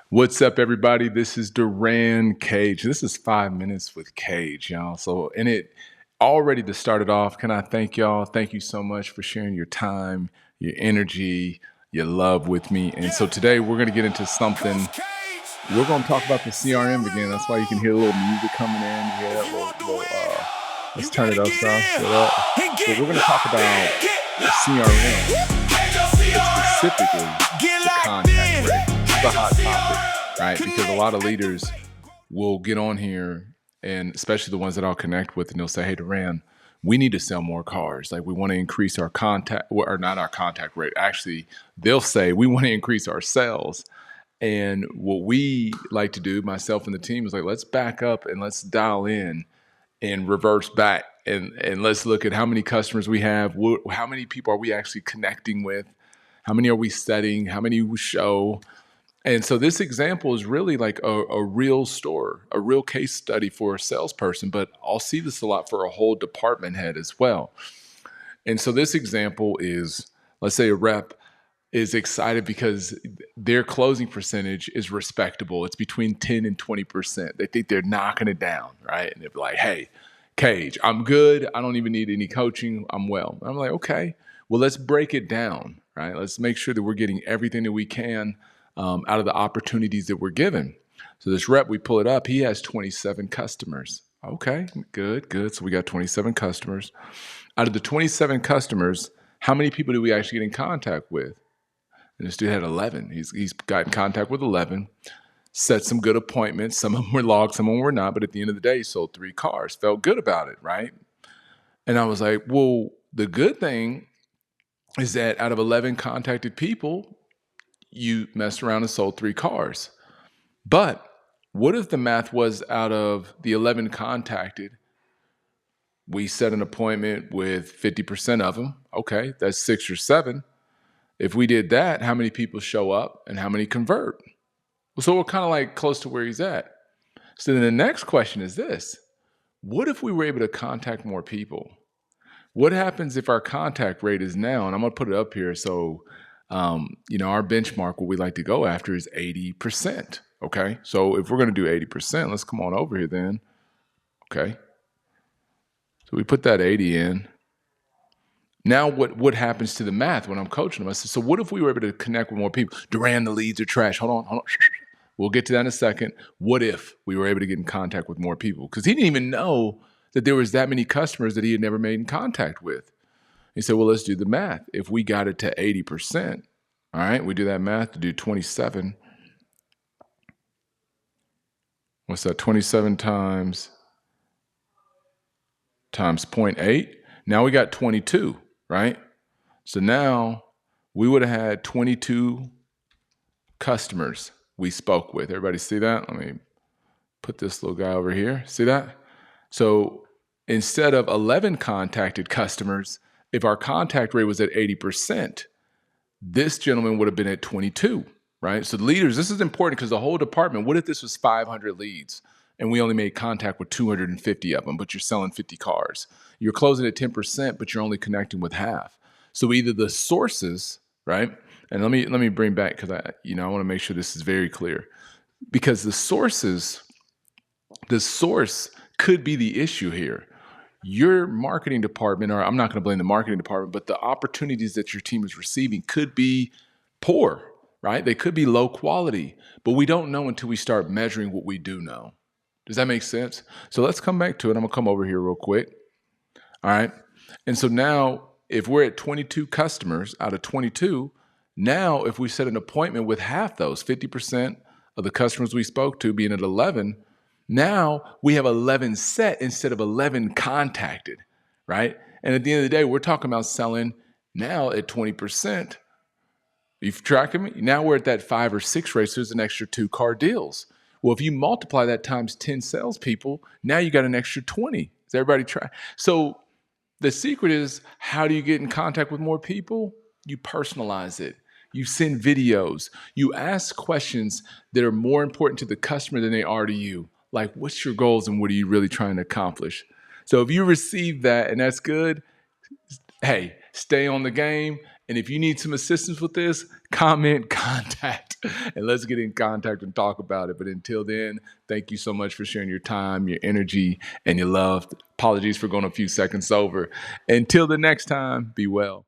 What's up, everybody? This is Duran Cage. This is 5 minutes with Cage, y'all. So, and it already to start it off, can I thank y'all? Thank you so much for sharing your time, your energy, your love with me. And so today we're going to get into something. We're going to talk about the CRM again. That's why you can hear a little music coming in. You hear that let's turn it up some. But we're going to talk about the CRM, specifically the contact rate. This is a hot topic, right? Because a lot of leaders will get on here, and especially the ones that I'll connect with, and they'll say, "Hey, Duran, we need to sell more cars. Like, we want to increase our contact, or not our contact rate. Actually, they'll say we want to increase our sales." And what we like to do, myself and the team, is like, let's back up and let's dial in and reverse back, and let's look at how many customers we have, how many people are we actually connecting with, how many are we studying, how many we show. And so this example is really like a real a real case study for a salesperson, but I'll see this a lot for a whole department head as well. And so this example is, let's say a rep is excited because their closing percentage is respectable. It's between 10 and 20%. They think they're knocking it down, right? And they're like, "Hey, Cage, I'm good. I don't even need any coaching. I'm well." I'm like, okay, well, let's break it down, right? Let's make sure that we're getting everything that we can out of the opportunities that we're given. So this rep, we pull it up. He has 27 customers. Okay, good. So we got 27 customers. Out of the 27 customers, how many people do we actually get in contact with? And this dude had 11. He's got in contact with 11, set some good appointments. Some of them were logged, some of them were not. But at the end of the day, he sold 3 cars. Felt good about it, right? And I was like, well, the good thing is that out of 11 contacted people, you messed around and sold 3 cars. But what if the math was, out of the 11 contacted, we set an appointment with 50% of them? Okay, that's 6 or 7. If we did that, how many people show up and how many convert? So we're kind of like close to where he's at. So then the next question is this: what if we were able to contact more people? What happens if our contact rate is now, and I'm going to put it up here, so our benchmark, what we like to go after, is 80%. Okay, so if we're going to do 80%, let's come on over here then. Okay, so we put that 80 in. Now what happens to the math when I'm coaching them? I said, so what if we were able to connect with more people? Duran, the leads are trash. Hold on. We'll get to that in a second. What if we were able to get in contact with more people? Because he didn't even know that there was that many customers that he had never made in contact with. He said, well, let's do the math. If we got it to 80%, all right, we do that math to do 27. What's that? 27 times 0.8. Now we got 22, right? So now we would have had 22 customers we spoke with. Everybody see that? Let me put this little guy over here. See that? So instead of 11 contacted customers, if our contact rate was at 80%, this gentleman would have been at 22, right? So leaders, this is important because the whole department, what if this was 500 leads and we only made contact with 250 of them, but you're selling 50 cars? You're closing at 10%, but you're only connecting with half. So either the sources, right? And let me bring back, because I want to make sure this is very clear, because the source could be the issue here. Your marketing department, or I'm not going to blame the marketing department, but the opportunities that your team is receiving could be poor, right? They could be low quality, but we don't know until we start measuring what we do know. Does that make sense? So let's come back to it. I'm going to come over here real quick. All right. And so now, if we're at 22 customers out of 22, now if we set an appointment with half those, 50% of the customers we spoke to being at 11, now we have 11 set instead of 11 contacted, right? And at the end of the day, we're talking about selling now at 20%. You tracking me? Now we're at that 5 or 6 rate, so there's an extra 2 car deals. Well, if you multiply that times 10 salespeople, now you got an extra 20. Does everybody try? So the secret is, how do you get in contact with more people? You personalize it. You send videos. You ask questions that are more important to the customer than they are to you. Like, what's your goals and what are you really trying to accomplish? So if you receive that and that's good, hey, stay on the game And if you need some assistance with this, comment, contact, and let's get in contact and talk about it. But until then, thank you so much for sharing your time, your energy, and your love. Apologies for going a few seconds over. Until the next time, be well.